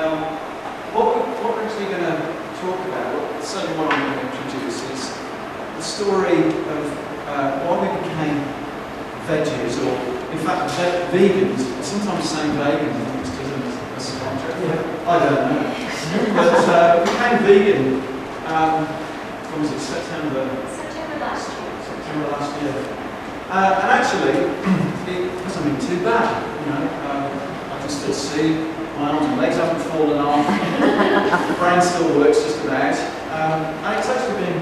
What we're actually going to talk about, certainly what I'm going to introduce, is the story of why we became veggies, or in fact vegans. I sometimes say vegans, I think it's because of a sponsor. I don't know. But we became vegan, when was it, September? September last year. September last year. And actually, it hasn't been too bad, you know. I can still see, my arms and legs haven't fallen off, the brain still works just about. And it's actually been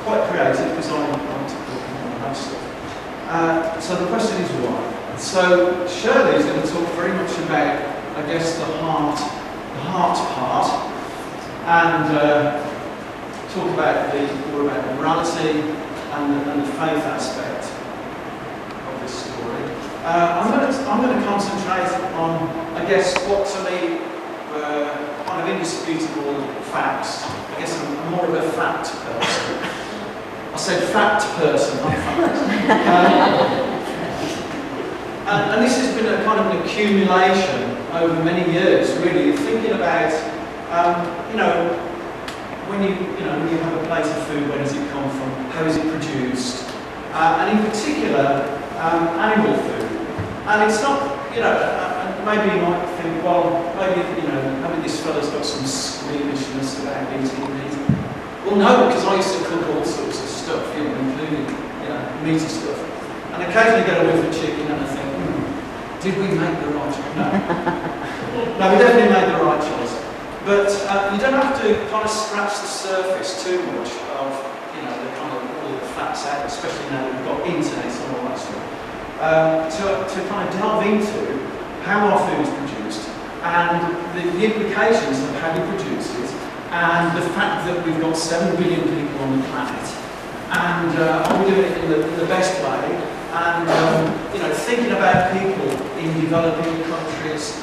quite creative because I like to cook and all that stuff. So the question is why? So Shirley is going to talk very much about, I guess, the heart part, and talk about more about morality and the faith aspect of this story. I'm going to concentrate on, I guess, what to me kind of indisputable facts. I guess I'm more of a fact person. I said fact person, not fact. And this has been a kind of an accumulation over many years, really, thinking about, when you have a plate of food, where does it come from? How is it produced? And in particular, animal food. And it's not, maybe you might think, well, maybe this fellow's got some squeamishness about eating meat. Well, no, because I used to cook all sorts of stuff, including, meaty stuff. And occasionally get a whiff of chicken and I think, did we make the right choice? No. No, we definitely made the right choice. But you don't have to kind of scratch the surface too much of, the kind of all the facts out, especially now that we've got internet and all that stuff, to kind of delve into how our food is produced and the implications of how we produce it and the fact that we've got 7 billion people on the planet and are we doing it in the best way, and thinking about people in developing countries,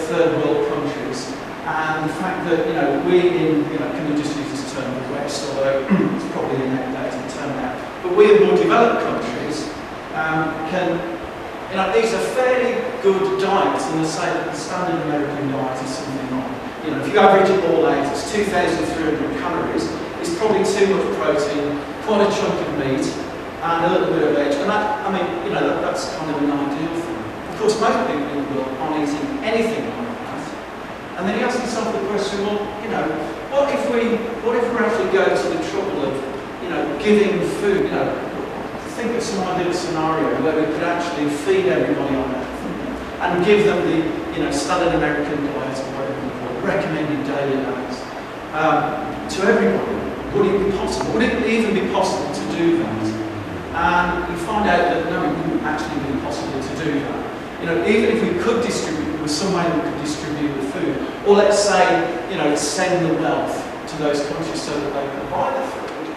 third world countries, and the fact that we in can we just use this term the West, although it's probably an outdated term now, but we in more developed countries these are fairly good diets, and they say that the standard American diet is something like, if you average it all out, it's 2,300 calories. It's probably too much protein, quite a chunk of meat, and a little bit of veg. And that, that's kind of an ideal thing. Of course, most people in the world aren't eating anything like that. And then you ask yourself the question, well, what if we actually go to the trouble of, giving food, think of some ideal scenario where we could actually feed everybody on earth and give them the, standard American diet, or whatever you call it, recommended daily allowance, to everybody. Would it be possible? Would it even be possible to do that? And you find out that no, it wouldn't actually be possible to do that. Even if we could distribute, there was some way we could distribute the food, or let's say, send the wealth to those countries so that they can buy the food,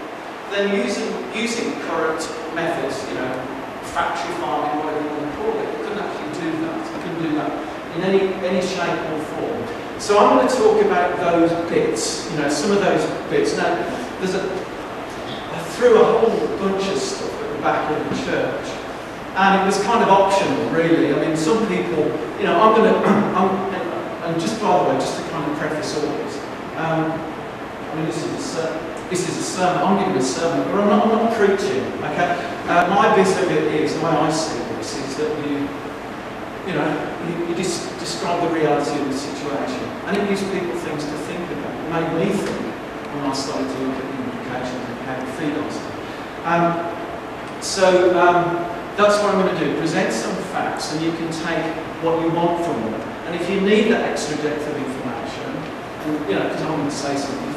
then using current methods, factory farming, whatever you want to call it, we couldn't actually do that. We couldn't do that in any shape or form. So I'm going to talk about those bits, some of those bits. Now, I threw a whole bunch of stuff at the back of the church, and it was kind of optional, really. I mean, some people, and just by the way, just to kind of preface all this, this is a sermon. I'm giving a sermon, but I'm not preaching. Okay, my bit of it is, the way I see this, is that you describe the reality of the situation, and it gives people things to think about. It made me think when I started to look at the implications of how to feed on stuff. That's what I'm going to do. Present some facts, and you can take what you want from them. And if you need that extra depth of information, and, because I'm going to say something.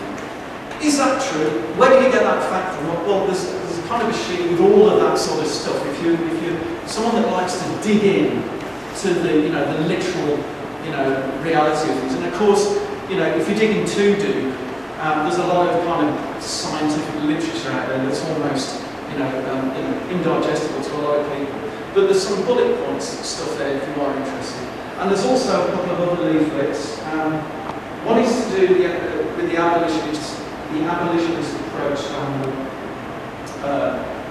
Is that true? Where do you get that fact from? Well, there's kind of a sheet with all of that sort of stuff. If you're someone that likes to dig in to the literal reality of things, and of course if you're digging too deep, there's a lot of kind of scientific literature out there that's almost indigestible to a lot of people. But there's some bullet points stuff there if you are interested. And there's also a couple of other leaflets. One is to do with the abolitionist approach to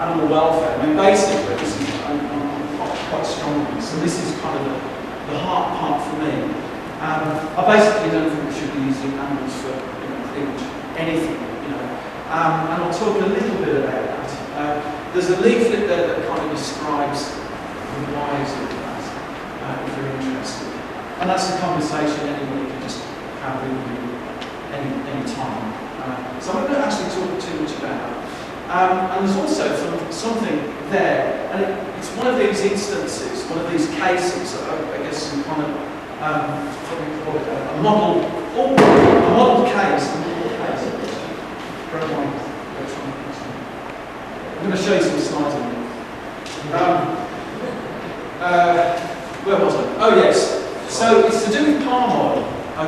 animal welfare. I mean, basically, I'm quite strong on this, and this is kind of the heart part for me. I basically don't think we should be using animals for pretty much anything, and I'll talk a little bit about that. There's a leaflet there that kind of describes the whys of that, if you're interested. And that's a conversation anybody can just have with you any time. So I'm not going to actually talk too much about that. And there's also something there, and it's one of these instances, one of these cases, I guess some kind of, what do we call it, a model case. I'm going to show you some slides on it. Where was I? Oh yes. So it's to do with palm oil.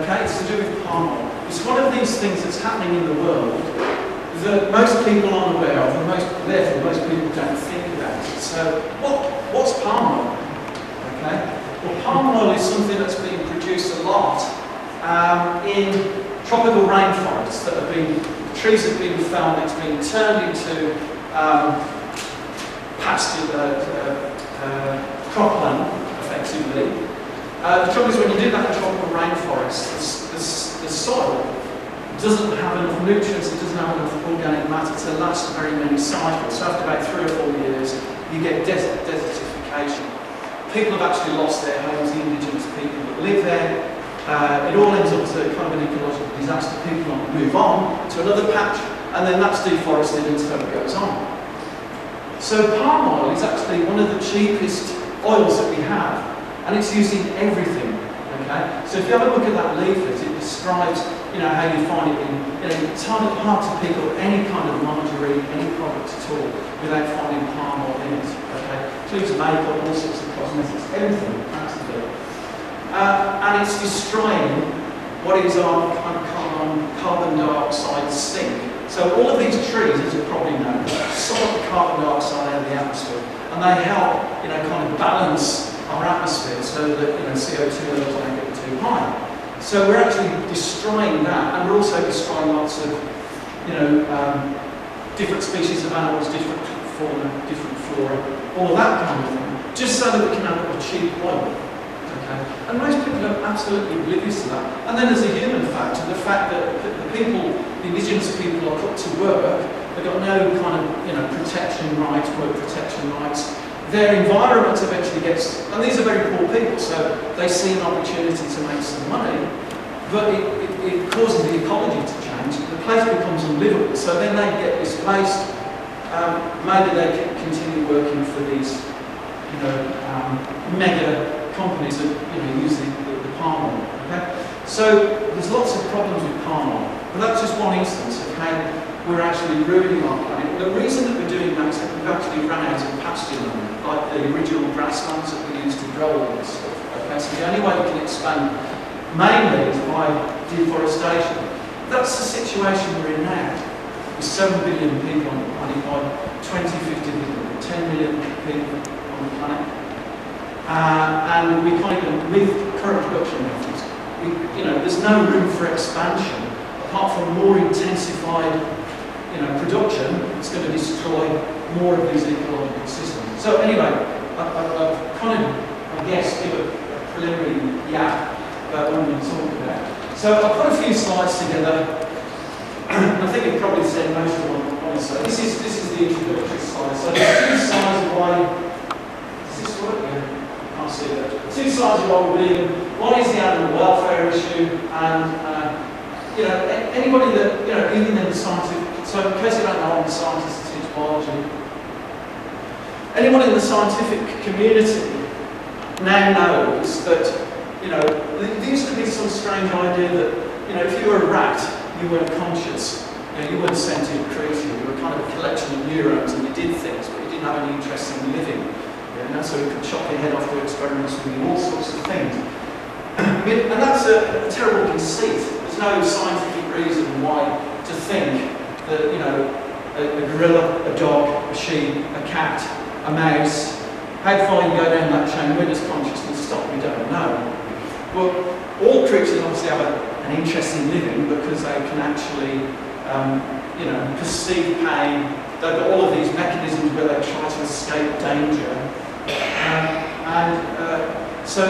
Okay, it's to do with palm oil. It's one of these things that's happening in the world that most people aren't aware of, and therefore most people don't think about it. So what's palm oil? Okay. Well, palm oil is something that's being produced a lot in tropical rainforests that have been. Trees have been felled, it's been turned into pasture, cropland, effectively. The trouble is when you do that in tropical rainforests, the soil doesn't have enough nutrients, it doesn't have enough organic matter to last very many cycles. So after about 3 or 4 years, you get desertification. People have actually lost their homes, the indigenous people that live there. It all ends up as a kind of an ecological disaster. People move on to another patch, and then that's deforested and so it goes on. So palm oil is actually one of the cheapest oils that we have, and it's used in everything. Okay, so if you have a look at that leaflet, it describes, how you find it in. It's hard to pick up any kind of margarine, any product at all, without finding palm oil in it. Okay, includes makeup, all sorts of cosmetics, everything practically. And it's destroying what is our kind of carbon dioxide sink. So all of these trees, as you probably know, suck up the carbon dioxide out of the atmosphere, and they help, kind of balance our atmosphere so that CO2 levels don't get too high. So we're actually destroying that, and we're also destroying lots of, different species of animals, different fauna, different flora, all of that kind of thing, just so that we can have a cheap oil. Okay. And most people are absolutely oblivious to that. And then there's a human factor, the fact that the indigenous people are put to work, they've got no kind of, protection rights, work protection rights. Their environment eventually gets, and these are very poor people, so they see an opportunity to make some money, but it causes the ecology to change. The place becomes unlivable, so then they get displaced. Maybe they can continue working for these, mega companies that use the palm oil. Okay? So there's lots of problems with palm oil, but that's just one instance of how we're actually ruining our planet. The reason that we're doing that is that we've actually run out of pasture land, like the original grasslands that we used to grow all this stuff. Okay? So the only way we can expand mainly is by deforestation. That's the situation we're in now. With 7 billion people on the planet by 2050, 10 million people on the planet. And we can't even, with current production methods, there's no room for expansion apart from more intensified, production. It's going to destroy more of these ecological systems. So anyway, I've kind of, I guess, give a preliminary yap about what I'm going to talk about. So I've put a few slides together. I think you've probably said most of them on this. So this is the introductory slide. So there's 2 sides of why. Does this work? Yeah. See that. 2 sides of what we're vegan. One is the animal welfare issue, and anybody that even in the scientific. So in case you don't know, I'm a scientist that teaches biology. Anyone in the scientific community now knows that there used to be some strange idea that if you were a rat, you weren't conscious. You weren't sentient creature. You were kind of a collection of neurons, and you did things, but you didn't have any interest in living. So you could chop your head off to experiments with all sorts of things. And that's a terrible conceit. There's no scientific reason why to think that, a gorilla, a dog, a sheep, a cat, a mouse, how far you go down that chain, where does consciousness stop? We don't know. Well, all creatures obviously have an interest in living because they can actually, perceive pain. They've got all of these mechanisms where they try to escape danger. So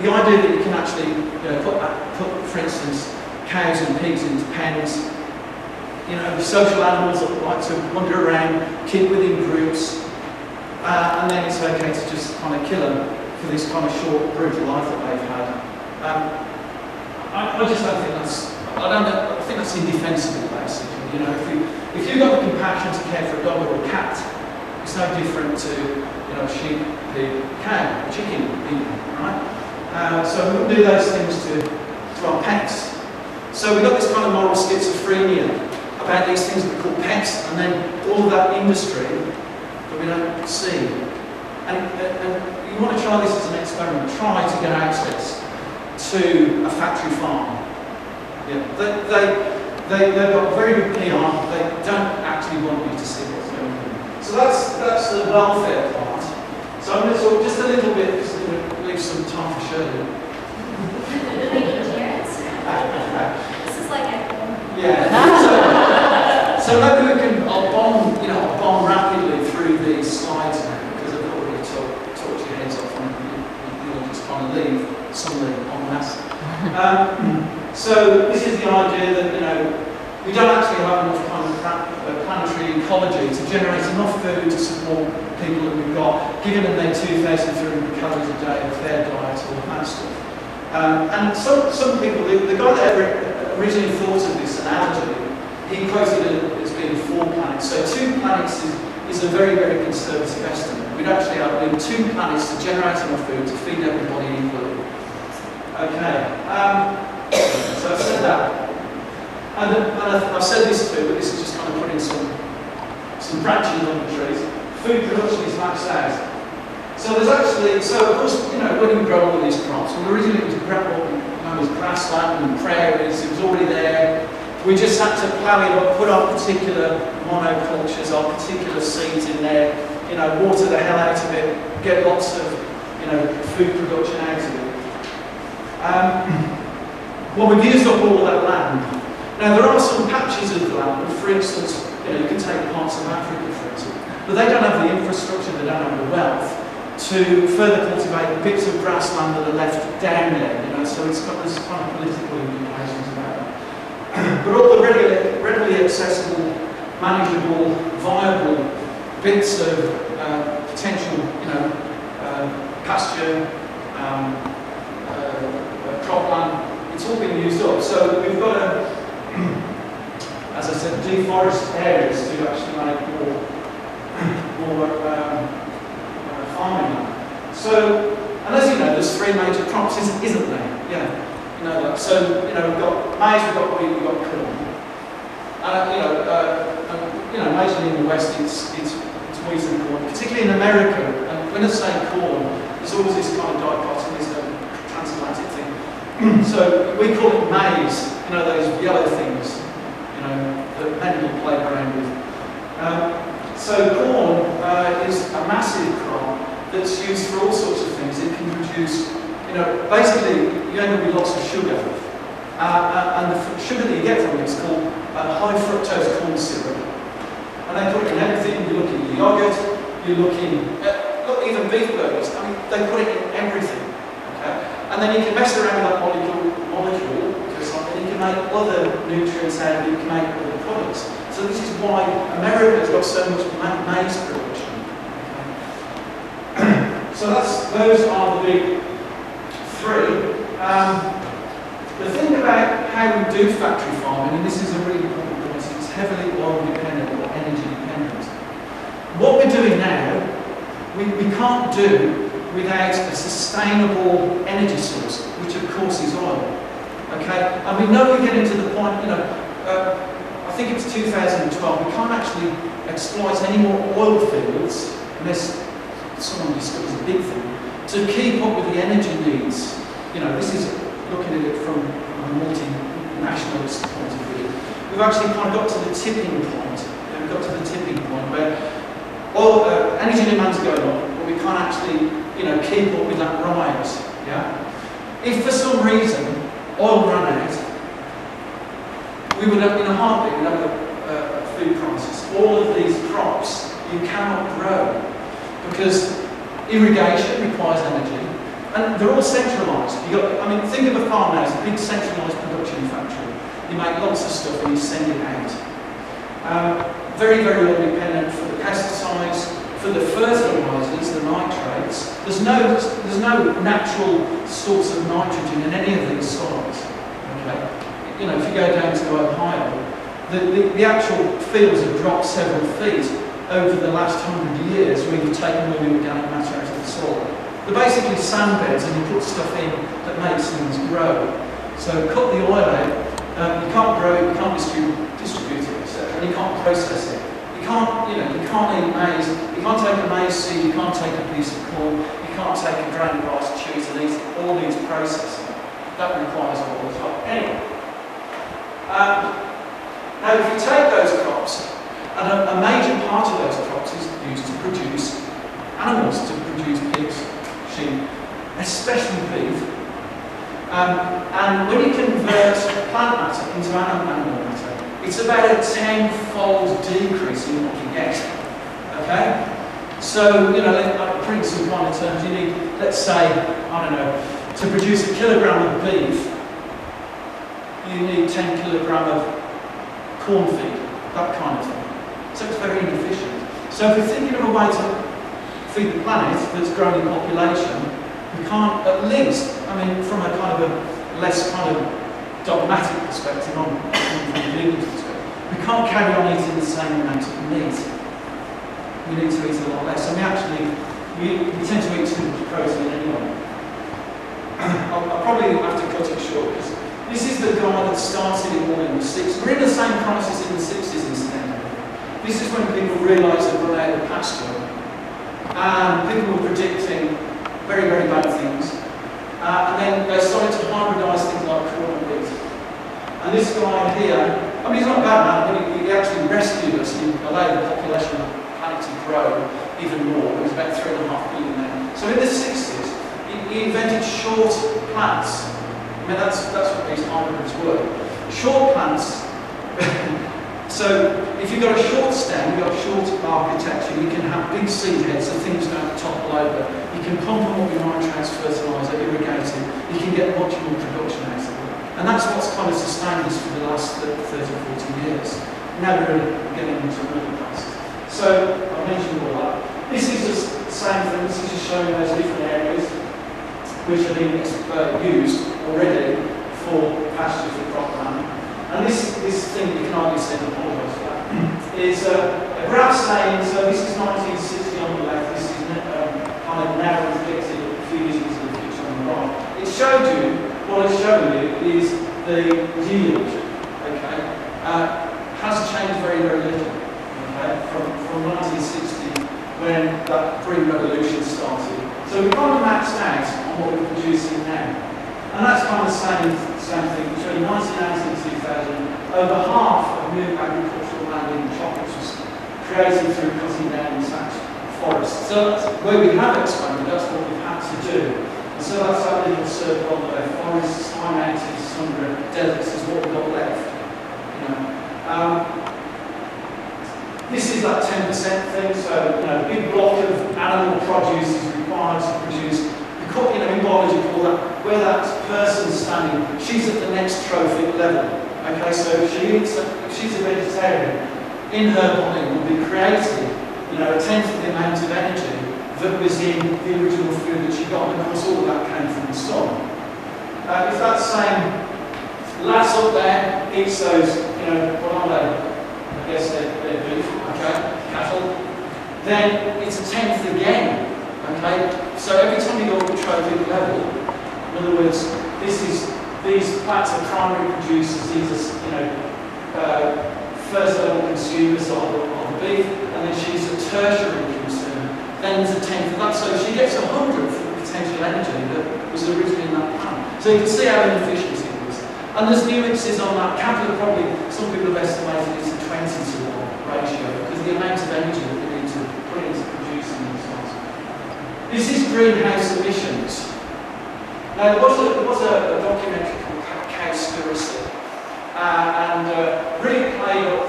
the idea that you can actually put put, for instance, cows and pigs into pens. You know, social animals that like to wander around, keep within groups, and then it's okay to just kind of kill them for this kind of short, brutal life that they've had. I just don't think that's. I think that's indefensible, basically. You know, if you've got the compassion to care for a dog or a cat, it's no different to, you know, a sheep, pig, cow, chicken, even, right? So we wouldn't do those things to our pets. So we've got this kind of moral schizophrenia about these things that we call pets, and then all of that industry that we don't see. And you want to try this as an experiment. Try to get access to a factory farm. Yeah, they've got very good PR. They don't actually want you to see what's going on. So that's the welfare part. So I'm going to talk just a little bit, just to leave some time for Shirley. This is like a... Yeah. So maybe we can. I'll bomb rapidly through these slides now because I've already talked your heads off, and you'll just kind of leave suddenly en masse. So this is the idea that, you know, we don't actually have enough kind of planetary ecology to generate enough food to support people that we've got, giving them their 2,300 calories a day of their diet, all that stuff. And some people, the guy that originally thought of this analogy, he quoted it as being 4 planets. So 2 planets is a very, very conservative estimate. We'd actually have 2 planets to generate enough food to feed everybody equally. Okay. So I've said that. And I've said this too, but this is just kind of putting some branches on the trees. Food production is maxed out. So there's actually, so of course, you know, when you grow all of these crops, well, originally it was known as grassland and prairies, it was already there. We just had to plough it up, put our particular monocultures, our particular seeds in there, you know, water the hell out of it, get lots of, you know, food production out of it. Well, we've used up all of that land. Now, there are some patches of land, for instance, you know, you can take parts of Africa, for instance, but they don't have the infrastructure, they don't have the wealth to further cultivate bits of grassland that are left down there, you know, so it's got this kind of political implications about that. But all the readily accessible, manageable, viable bits of potential, you know, pasture, cropland, it's all been used up. So we've got to, as I said, deforest areas to actually make more farming land. So, and as you know, there's 3 major crops, isn't there? Yeah, you know that. So, you know, we've got maize, we've got wheat, we've got corn. You know, majorly in the West, it's wheat and corn, particularly in America. And when I say corn, there's always this kind of dichotomy, this transatlantic thing. So we call it maize, you know, those yellow things, you know, that many will play around with. So corn is a massive crop that's used for all sorts of things. It can produce, you know, basically you end up with lots of sugar. And the sugar that you get from it is called high fructose corn syrup. And they put it in everything. You look at yogurt, you look even beef burgers. I mean, they put it in everything. Okay? And then you can mess around with that molecule, and you can make other nutrients out of it, you can make other products. So this is why America has got so much maize production. Okay. So those are the big 3. The thing about how we do factory farming, and this is a really important point, it's heavily oil dependent or energy dependent. What we're doing now, we can't do without a sustainable energy source, which of course is oil. Okay, and we know we're getting to the point, you know, I think it's 2012, we can't actually exploit any more oil fields unless someone discovers a big thing, to keep up with the energy needs. You know, this is looking at it from a multinationalist point of view. We've actually kind of got to the tipping point. We've got to the tipping point where oil, energy demand's going up, but we can't actually, you know, keep up with that rise. Yeah. If for some reason oil ran out, we would have, in a heartbeat, we'd have a food crisis. All of these crops you cannot grow because irrigation requires energy. And they're all centralised. I mean, think of a farm now, it's a big centralised production factory. You make lots of stuff and you send it out. Very, very independent for the pesticides, for the fertilisers, the nitrates. There's no natural source of nitrogen in any of these soils. Okay? You know, if you go down to Ohio, the actual fields have dropped several feet over the last 100 years where you've taken all the organic matter out of the soil. They're basically sand beds and you put stuff in that makes things grow. So cut the oil out, you can't grow it, you can't distribute it, etc. And you can't process it. You can't eat maize, you can't take a maize seed, you can't take a piece of corn, you can't take a grain of rice, cheese and eat it. All needs processing. That requires all the time. Anyway. Now if you take those crops, and a major part of those crops is used to produce animals, to produce pigs, sheep, especially beef. And when you convert plant matter into animal matter, it's about a 10-fold decrease in what you get. Okay? So, you know, like putting some kind of terms, you need, let's say, I don't know, to produce a kilogram of beef, you need 10 kilogram of corn feed, that kind of thing. So it's very inefficient. So if you're thinking of a way to feed the planet that's growing in population, we can't, at least, I mean, from a kind of a less kind of dogmatic perspective, from a vegan perspective, we can't carry on eating the same amount of meat. We need to eat a lot less. And we tend to eat too much protein anyway. I'll probably have to cut it short, because this is the guy that started it all in the 60s. We're in the same crisis in the 60s, incidentally. This is when people realised they'd run out of pasture. And people were predicting very, very bad things. And then they started to hybridise things like corn and wheat. And this guy here, I mean, he's not a bad man, but he actually rescued us. He allowed the population of the planet to grow even more. It was about 3.5 billion then. So in the 60s, he invented short plants. I mean, that's what these hybrids were. Short plants. So if you've got a short stem, you've got a short architecture, you can have big seed heads so things don't topple over. You can pump them up with nitrates, fertiliser, irrigate it. You can get much more production out of it. And that's what's kind of sustained us for the last 30, 40 years. Now we're getting into another place. So I mentioned all that. This is just the same thing. This is just showing those different areas which are being used already for pasture for cropland. And this thing, you can hardly see, apologise for that, is a graph saying, so this is 1960 on the left, this is kind of now reflected a few years into the future on the right. It showed you, what it's showing you is the yield, okay, has changed very, very little, okay, from 1960 when that green revolution started. So we've kind of maxed out on what we're producing now. And that's kind of the same thing. Between 1990 and 2000, over half of new agricultural land in the tropics was created through cutting down and sacked forests. So that's where we have expanded, that's what we've had to do. And so that's that little circle on there. Forests, high mountains, tundra, deserts is what we've got left. You know. This is that 10% thing, so a big block of animal produce is required to produce. In biology, call that, where that person's standing, she's at the next trophic level. Okay, so if she's a vegetarian, in her body will be created, a tenth of the amount of energy that was in the original food that she got, and of course all of that came from the sun. If that same lass up there eats those, what are they? I guess they're beef, okay, cattle, then it's a tenth again. Okay, so every time you go up the trophic level, in other words, these plants are primary producers, these are first level consumers of the beef, and then she's a tertiary consumer. Then there's a tenth of that, so she gets 100th of the potential energy that was originally in that plant. So you can see how inefficient it is. And there's nuances on that. Cattle are probably, some people have estimated it's a 20-to-1 ratio because the amount of energy that we need to put into producing these ones. This is greenhouse emissions. Now, there was a documentary called Cowspiracy, and really played up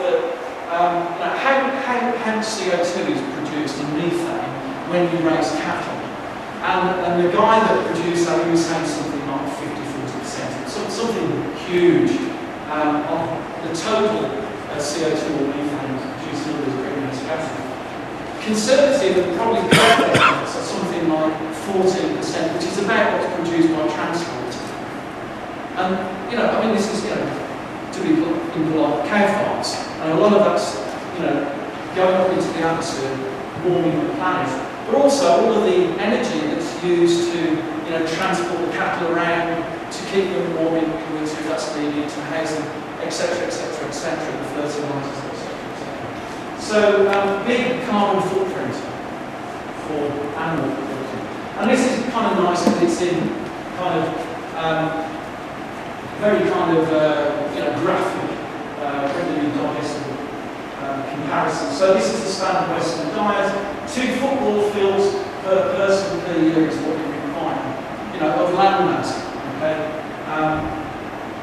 that how much CO2 is produced in methane when you raise cattle. And the guy that produced that, he was saying something like 50-40%, something huge on the total CO2 or methane produced in all these greenhouse gases. Conservative and probably correct estimates are something like 14%, which is about what's produced by transport. And, I mean, this is, to be polite, cow farms. And a lot of that's, going up into the atmosphere, warming the planet. But also all of the energy that's used to, transport the cattle around, to keep them warm in winter if that's needed, to house them, etc., etc., etc., the fertilisers, etc., etc. So, big carbon footprint for animal production. And this is kind of nice because it's in kind of very kind of graphic, readily digestible comparison. So this is the standard Western diet. 2 football fields per person per year is what we require, of land mass. Okay.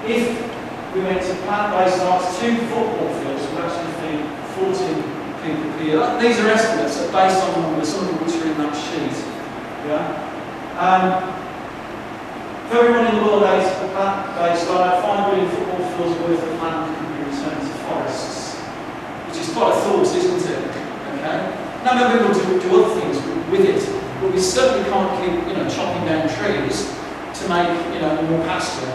If we went to plant-based diets, 2 football fields would actually feed 14 people per year. These are estimates that are based on numbers, some of which are in that sheet. Yeah. For everyone in the world that eats a plant-based diet, 5 billion football fields worth of land can be returned to forests, which is quite a thought, isn't it? Okay. Now maybe we'll do other things with it, but we certainly can't keep, chopping down trees to make, more pasture.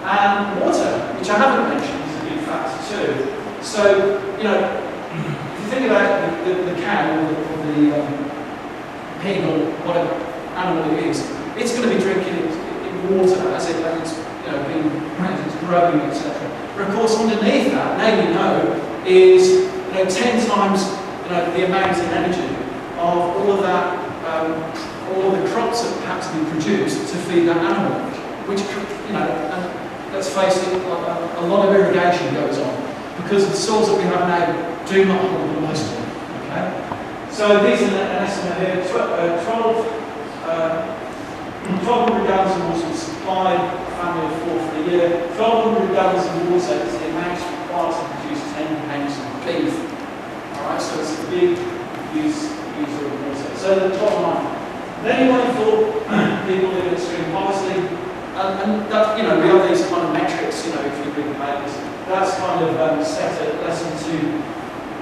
And water, which I haven't mentioned, is a big factor too. So, if you think about the cow or the pig or whatever animal it is, it's going to be drinking it in water as it's growing, etc. But of course, underneath that, now we know, is 10 times the amount of energy of all of that, all of the crops that have to be produced to feed that animal, which and let's face it, a lot of irrigation goes on because the soils that we have now do not hold the moisture. Okay, so these are an estimate here: 1,200 gallons of water is supplied, a family of 4 for the year. 1,200 gallons of water is the amount required to produce 10 pounds of beef. Alright, so it's a big user of water. So the bottom line. Then you want to thought people live in extreme poverty, and that, we have these kind of metrics, if you read the papers, that's kind of set at less than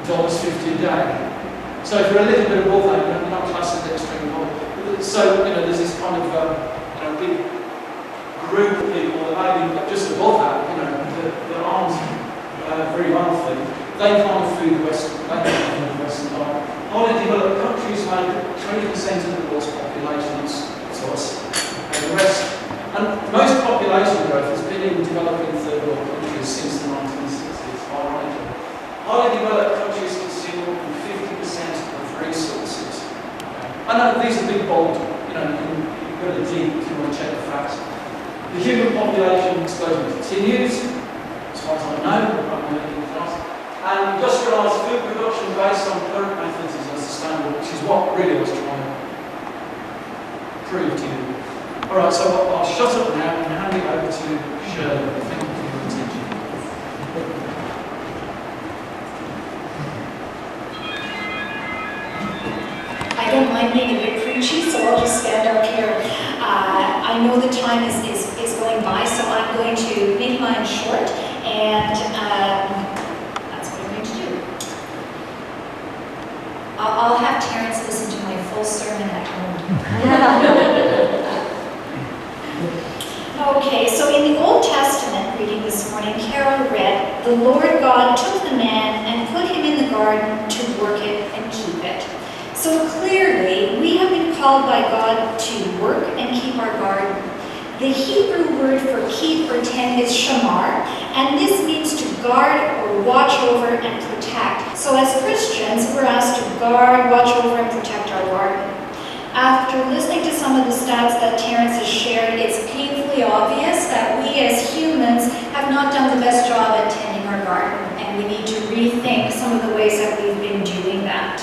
$2.50 a day. So if you're a little bit above that, you're not classed as extreme poverty. So, there's this kind of, big group of people that maybe just above that, that aren't very wealthy. They can't afford the Western diet. Highly developed countries make 20% of the world's population, it's us, and the rest. And most population growth has been in developing third world countries since the 1960s, ironically. Highly developed countries consume more than 50% of resources. I know these are big, bold, you can go to deep if you want to check the facts. The human population explosion continues, as far as I know, and industrialised food production based on current methods is unsustainable, which is what really I was trying to prove to you. Alright, so I'll shut up now and hand it over to Shirley. Thank you for your attention. I don't mind being a bit preachy, so I'll just stand up here. I know the time is going by, so I'm going to make mine short, and that's what I'm going to do. I'll have Terrence listen to my full sermon at home. Okay, so in the Old Testament reading this morning, Carol read, "The Lord God took the man and put him in the garden to work it and keep it." So clearly, we have been called by God to work and keep our garden. The Hebrew word for keep or tend is shamar, and this means to guard or watch over and protect. So as Christians, we're asked to guard, watch over, and protect our garden. After listening to some of the stats that Terrence has shared, it's painfully obvious that we as humans have not done the best job at tending our garden, and we need to rethink some of the ways that we've been doing that.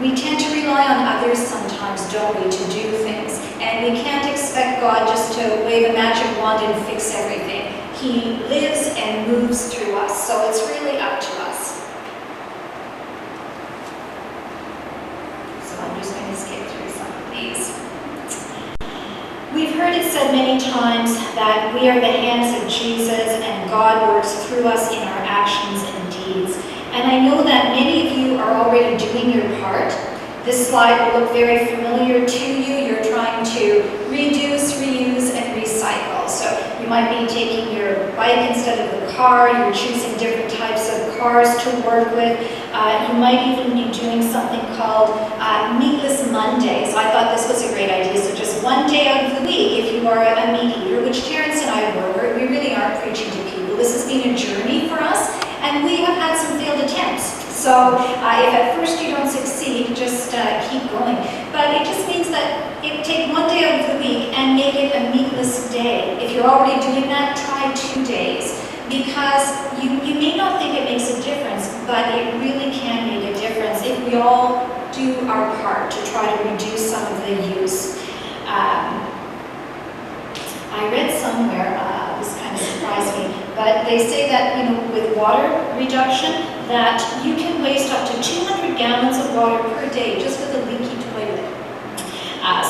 We tend to rely on others sometimes, don't we, to do things, and we can't expect God just to wave a magic wand and fix everything. He lives and moves through us, so it's really up to us. We've heard it said many times that we are the hands of Jesus and God works through us in our actions and deeds. And I know that many of you are already doing your part. This slide will look very familiar to you. You're trying to reduce, reuse, and recycle. So you might be taking your bike instead of the car. You're choosing different types of cars to work with. You might even be doing something called Meatless Mondays. I thought this was a great idea. So just one day out of the week, if you are a meat eater, which Terrence and I were, we really aren't preaching to people. This has been a journey for us, and we have had some failed attempts. So if at first you don't succeed, just keep going. But it just means that take one day out of the week and make it a meatless day. If you're already doing that, try 2 days. Because you may not think it makes a difference, but it really can make a difference if we all do our part to try to reduce some of the use. I read somewhere, this kind of surprised me, but they say that, with water reduction, that you can waste up to 200 gallons of water per day just with a leaky toilet.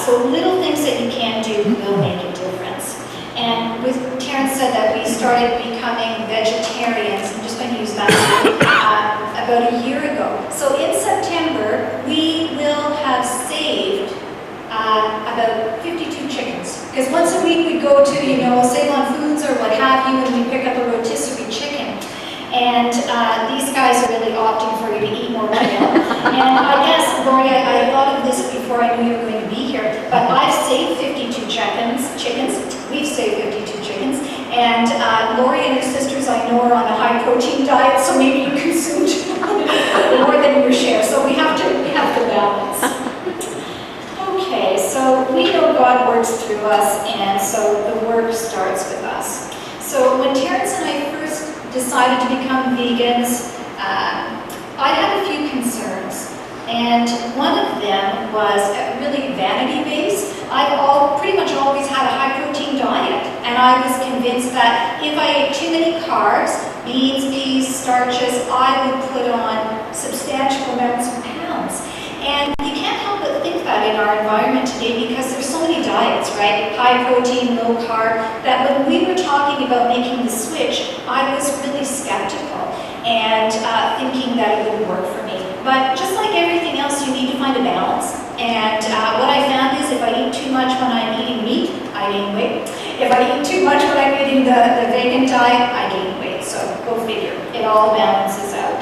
So little things that you can do will make a difference. And with Terrence said that we started becoming vegetarians, I'm just going to use that about a year ago. So in September, we will have saved about 52 chickens. Because once a week we go to, Ceylon Foods or what have you, and we pick up a rotisserie chicken. And these guys are really opting for you to eat more right now. And I guess, Lori, I thought of this before I knew you were going to be here, but I've saved 52 chickens. We've saved 52 chickens. And Lori and her sisters, I know, are on a high-protein diet, so maybe you consumed more than your share. So we have to balance. Okay, so we know God works through us, and so the work starts with us. So when Terrence and I first decided to become vegans, I had a few concerns. And one of them was really vanity-based. I've pretty much always had a high-protein diet, and I was convinced that if I ate too many carbs, beans, peas, starches, I would put on substantial amounts of pounds. And you can't help but think that in our environment today, because there's so many diets, right? High protein, low carb, that when we were talking about making the switch, I was really skeptical and thinking that it wouldn't work for me. But just like everything else, you need to find a balance. And what I found is if I eat too much when I'm eating meat, I gain weight. If I eat too much when I'm eating the vegan diet, I gain weight. So go figure. It all balances out.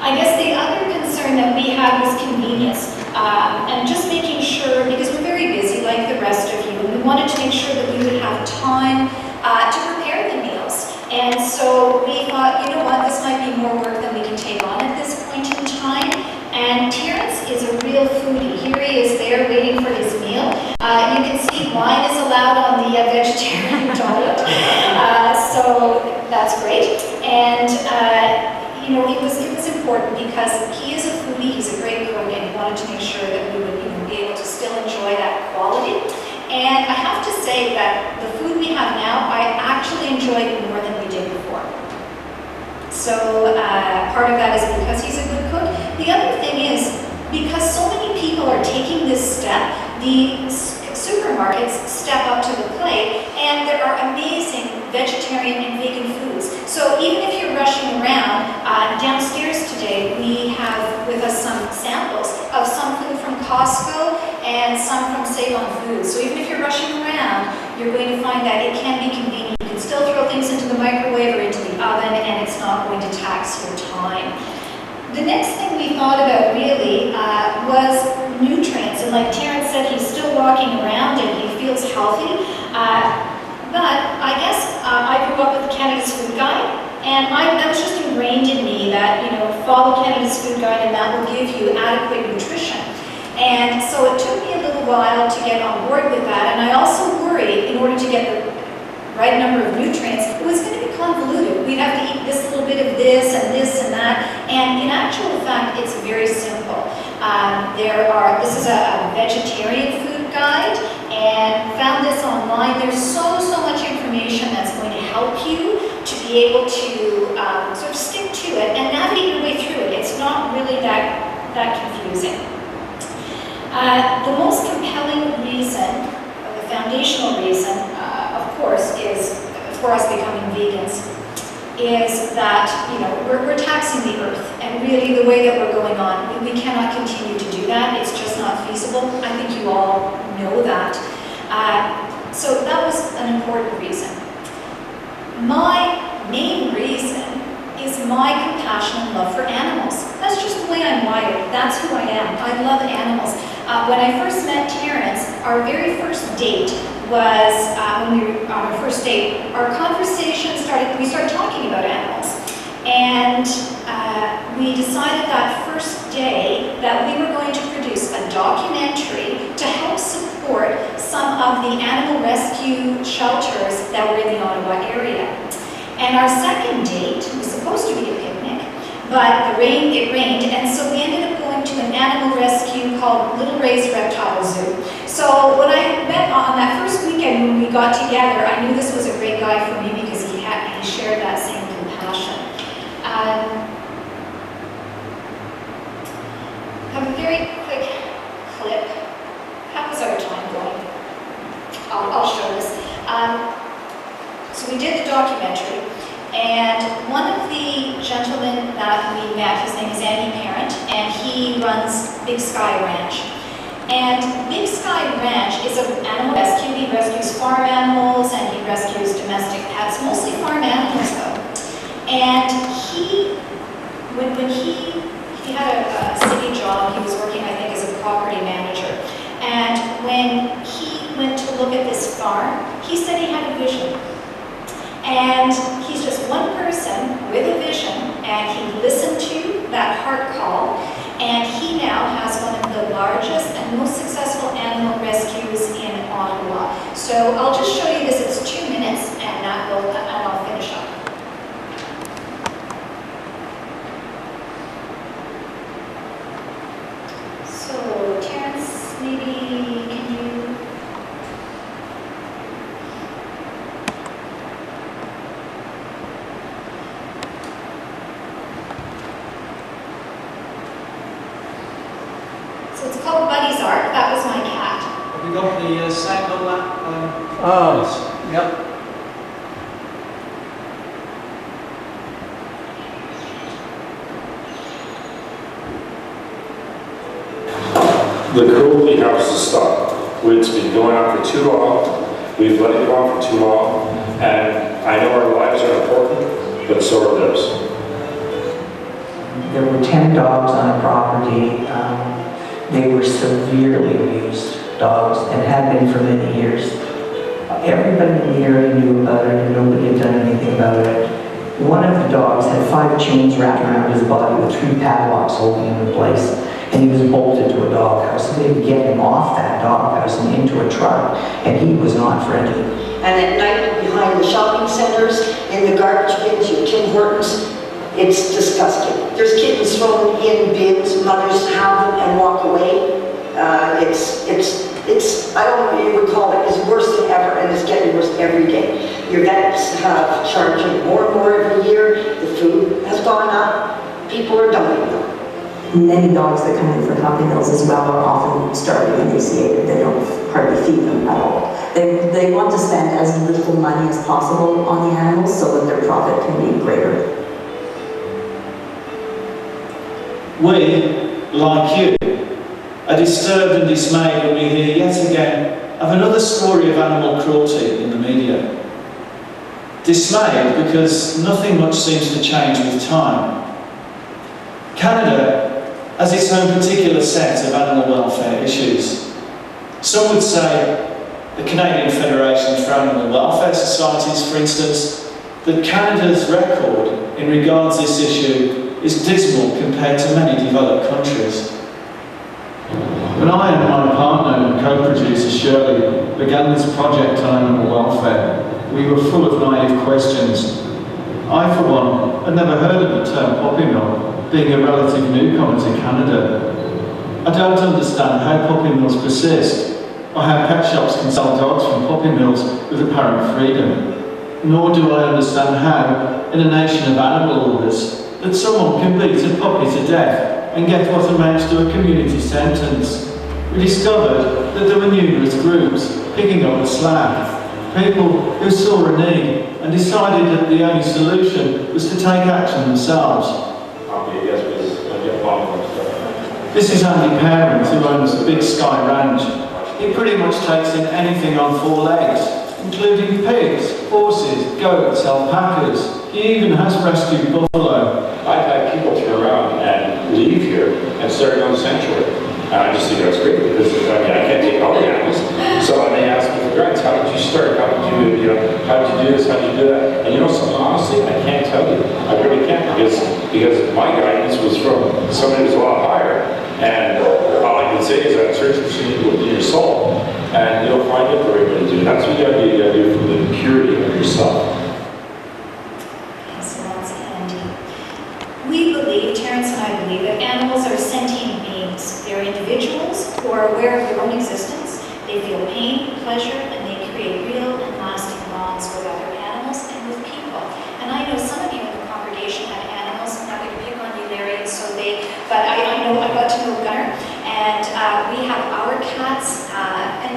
I guess the other concern that we had was convenience, and just making sure, because we're very busy like the rest of you, and we wanted to make sure that we would have time to prepare the meals. And so we thought, you know what, this might be more work than we can take on at this point in time. And Terrence is a real foodie. Here he is there waiting for his meal. You can see wine is allowed on the vegetarian diet, so that's great. And it was important because he is a foodie, he's a great cook, and he wanted to make sure that we would be able to still enjoy that quality. And I have to say that the food we have now, I actually enjoy it more than we did before. So part of that is because he's a good cook. The other thing is, because so many people are taking this step, the supermarkets step up to the plate, and there are amazing vegetarian and vegan foods. So even if you're rushing around, downstairs today we have with us some samples of some food from Costco and some from Ceylon Foods. So even if you're rushing around, you're going to find that it can be convenient. You can still throw things into the microwave or into the oven, and it's not going to tax your time. The next thing we thought about really was nutrients, and like Terrence said, he's still walking around and he feels healthy. But I guess I grew up with Canada's Food Guide, and that was just ingrained in me that, follow Canada's Food Guide and that will give you adequate nutrition. And so it took me a little while to get on board with that, and I also worried, in order to get the right number of nutrients, it was going to be convoluted. We'd have to eat this little bit of this and that, and in actual fact, it's very simple. This is a vegetarian food guide, and found this online. There's so much information that's going to help you to be able to sort of stick to it and navigate your way through it. It's not really that confusing. The most compelling reason, the foundational reason, of course, is for us becoming vegans, is that, you know, we're taxing the earth, and really the way that we're going on, we cannot continue to do that. It's just not feasible. I think you all know that. So that was an important reason. My main reason is my compassion and love for animals. That's just the way I'm wired. That's who I am. I love animals. When I first met Terrence, our very first date was, when we were on our first date, our conversation we started talking about animals. And we decided that first day that we were going to produce a documentary to help support some of the animal rescue shelters that were in the Ottawa area. And our second date was supposed to be a picnic, but it rained, and so we ended up going to an animal rescue called Little Ray's Reptile Zoo. So when I met on that first weekend when we got together, I knew this was a great guy for me because he shared that same compassion. Have a very quick clip. How was our time going? I'll show this. So we did the documentary, and one of the gentlemen that we met, his name is Andy Parent, and he runs Big Sky Ranch. And Big Sky Ranch is an animal rescue. He rescues farm animals and he rescues domestic pets, mostly farm animals though. And when he had a city job, he was working, I think, as a property manager. And when he went to look at this farm, he said he had a vision. And he's just one person with a vision, and he listened to that heart call, and he now has one of the largest and most successful animal rescues in Ottawa. So I'll just show you this. It's 2 minutes, and I'll finish up. So Terrence, maybe can you? So it's called Buddy's Ark. That was my cat. Have we got the sound on that? Yep. The cruelty has to stop. It's been going on for too long. We've let it go on for too long. And I know our lives are important, but so are theirs. There were 10 dogs on a property. They were severely abused dogs and had been for many years. Everybody in the area knew about it and nobody had done anything about it. One of the dogs had 5 chains wrapped around his body with 3 padlocks holding him in place. And he was bolted to a doghouse. They would get him off that doghouse and into a truck, and he was not friendly. And at night, behind the shopping centers, in the garbage bins, your Tim Hortons, it's disgusting. There's kittens thrown in bins, mothers have them and walk away. I don't know what you would call it, it's worse than ever, and it's getting worse every day. Your vets have charging more and more every year, the food has gone up, people are dumping them. Many dogs that come in for puppy mills as well are often starving and emaciated. They don't hardly feed them at all. They want to spend as little money as possible on the animals so that their profit can be greater. We, like you, are disturbed and dismayed when we hear yet again of another story of animal cruelty in the media. Dismayed because nothing much seems to change with time. Canada has its own particular set of animal welfare issues. Some would say, the Canadian Federation for Animal Welfare Societies, for instance, that Canada's record in regards to this issue is dismal compared to many developed countries. When I and my partner and co-producer Shirley began this project on animal welfare, we were full of naive questions. I, for one, had never heard of the term puppy mill, being a relative newcomer to Canada. I don't understand how puppy mills persist, or how pet shops can sell dogs from puppy mills with apparent freedom. Nor do I understand how, in a nation of animal lovers, that someone can beat a puppy to death and get what amounts to a community sentence. We discovered that there were numerous groups picking up the slack. People who saw a need and decided that the only solution was to take action themselves. Yes, please. I'll get Bob. This is Andy Parent, who owns the Big Sky Ranch. He pretty much takes in anything on 4 legs, including pigs, horses, goats, alpacas. He even has rescued buffalo. I've had people turn around and leave here and start their own sanctuary. And I just think that's great because I can't take all the animals. So when they ask me for grants, how did you start? How did you how did you do this? How did you do that? And something, honestly, I can't tell you. I really can't because my guidance was from somebody who's a lot higher. And all I can say is that search what you need within your soul, and you'll find it the right way to do. That's what you gotta do. You gotta do it from the purity of yourself. We believe, Terence and I believe, that animals are sentient beings. They're individuals who are aware of their own existence. They feel pain, pleasure, and they create real and lasting bonds with other animals and with people. And I know some of you in the congregation have animals. I'm not going to pick on you, Larry, but I know I got to know Gunnar, and we have our cats, and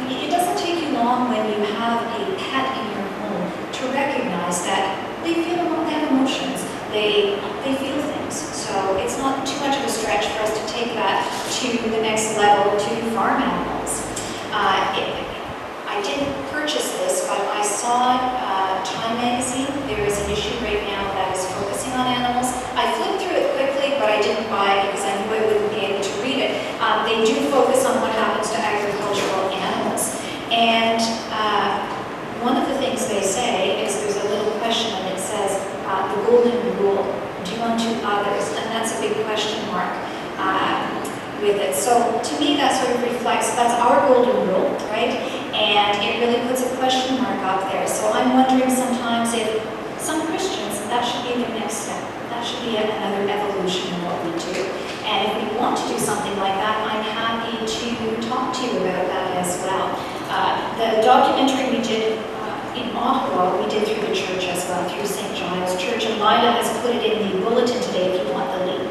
it doesn't take you long when you have a pet in your home to recognize that they have emotions. They feel things. So it's not too much of a stretch for us to take that to the next level to farm animals. I didn't purchase this, but I saw Time magazine. There is an issue right now that is focusing on animals. I flipped through it quickly, but I didn't buy it because I knew I wouldn't be able to read it. They do focus on what happens to agricultural animals. And one of the things they say is there's a little question and it says, the golden rule, do unto others, and that's a big question mark with it. So to me that sort of reflects, that's our golden rule, right? And it really puts a question mark up there. So I'm wondering sometimes if some Christians, that should be their next step. That should be another evolution of what we do. And if we want to do something like that, I'm happy to talk to you about that as well. The documentary we did in Ottawa, we did through the church as well, through St. Giles Church, and Lila has put it in the bulletin today if you want the link.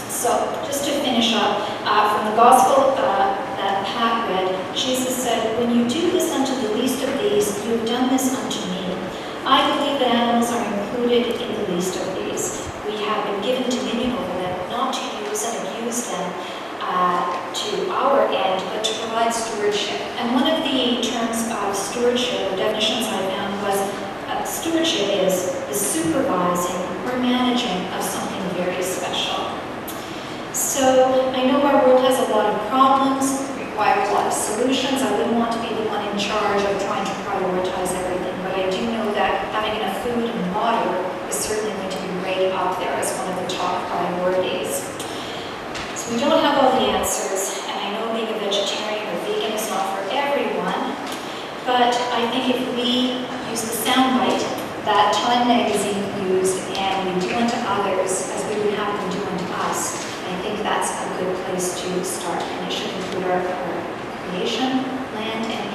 So, just to finish up, from the gospel that Pat read, Jesus said, when you do this unto the least of these, you have done this unto me. I believe that animals are included in the least of these. We have been given dominion over them, not to use and abuse them to our end, but to provide stewardship. And one of the terms of stewardship, or definitions I found, was stewardship is the supervising or managing of something very special. So I know our world has a lot of problems, requires a lot of solutions. I wouldn't want to be the one in charge of trying to prioritize everything, but I do know that having enough food and water is certainly going to be right up there as one of the top priorities. So we don't have all the answers, and I know being a vegetarian or vegan is not for everyone, but I think if we use the soundbite that Time magazine used and we do unto others as we would have them do unto us, I think that's a good place to start, and it should include our creation, land, and